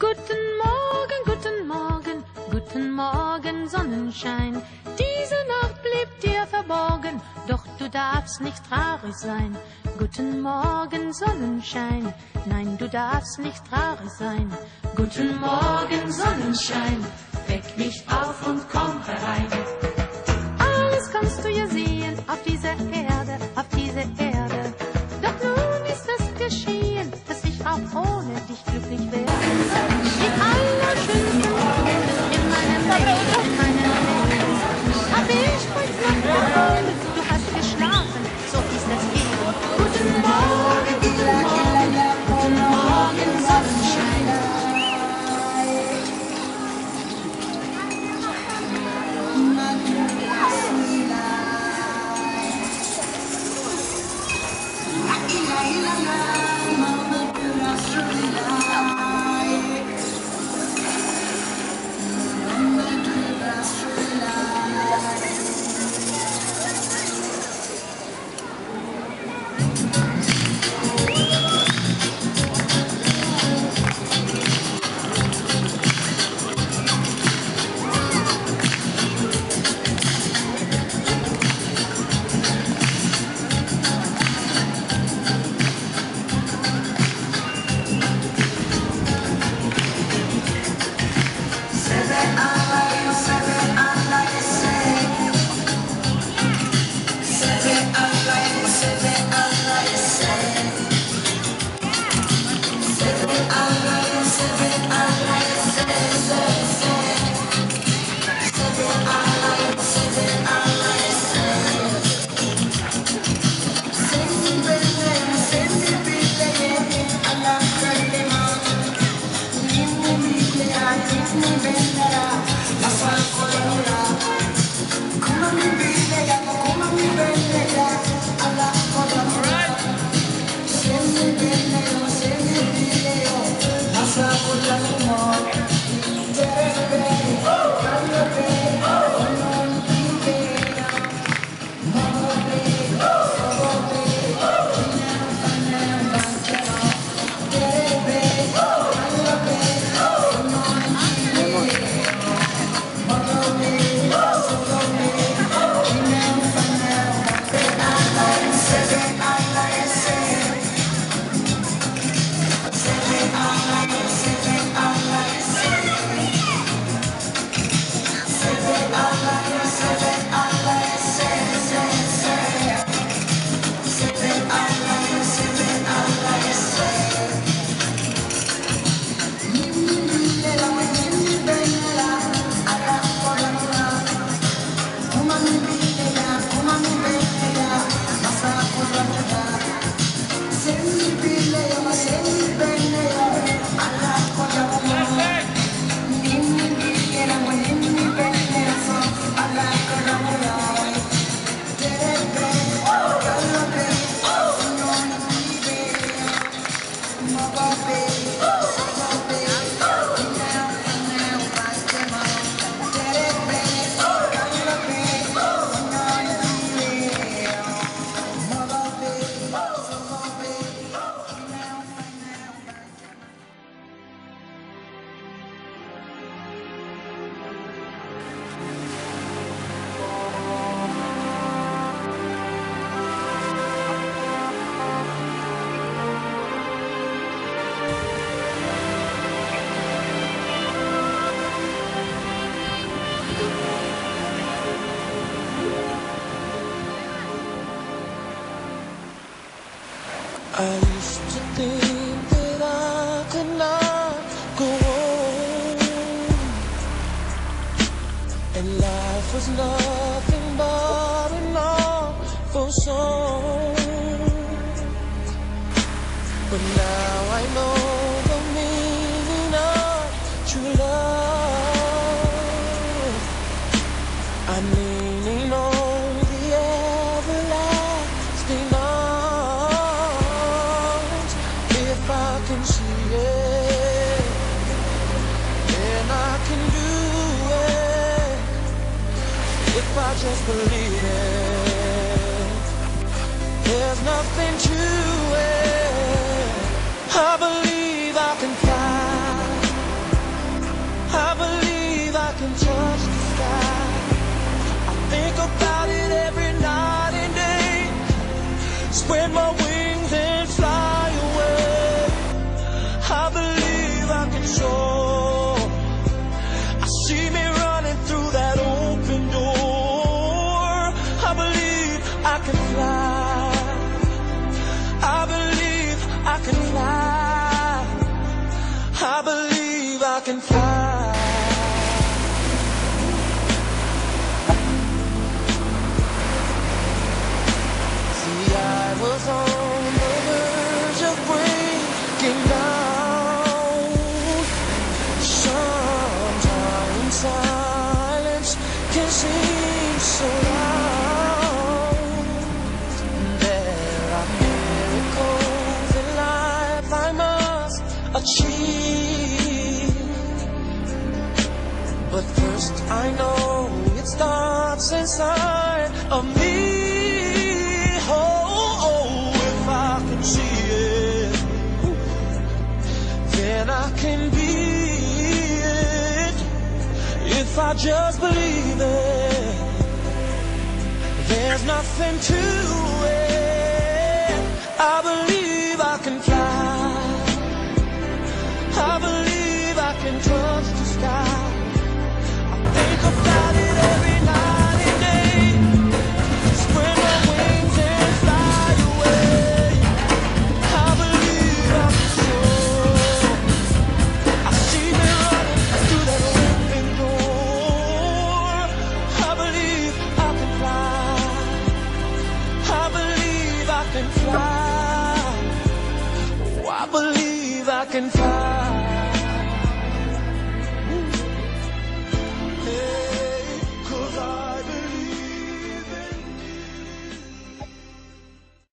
guten Morgen, guten Morgen, Sonnenschein. Diese Nacht blieb dir verborgen, doch du darfst nicht traurig sein. Guten Morgen, Sonnenschein, nein, du darfst nicht traurig sein. Guten Morgen, Sonnenschein, weck mich auf und komm herein. Alles kannst du ja sehen auf dieser Erde, auf dieser Erde. Doch nun ist es geschehen, dass ich auch ohne dich glücklich werde. Die allerschönsten Stunden in meinem Leben, in meinem Leben. Hab ich heute Nacht geträumt, du hast geschlafen, so ist das eben. Guten Morgen, guten Morgen, guten Morgen, Sonnenschein. I used to think that I could not go on, and life was nothing but an awful song. But now I know the meaning of true love. I'm leaning on the everlasting arms. If I can see it, then I can do it. If I just believe it, there's nothing to it. I believe I can fly. wings and fly away. I believe I can soar. I see me running through that open door. I believe I can fly. I believe I can fly. I believe I can fly. See, I was on the verge of breaking down. Sometimes silence can seem so loud. There are miracles in life I must achieve. But first I know it starts inside of me. If I can see it, then I can be it. If I just believe it, there's nothing to it. I believe I can fly. I believe I can touch the sky. I think about it every night and day. Spread my wings and fly away. I believe I can soar. I see me running through that open door. I believe I can fly. I believe I can fly. Oh, I believe I can fly.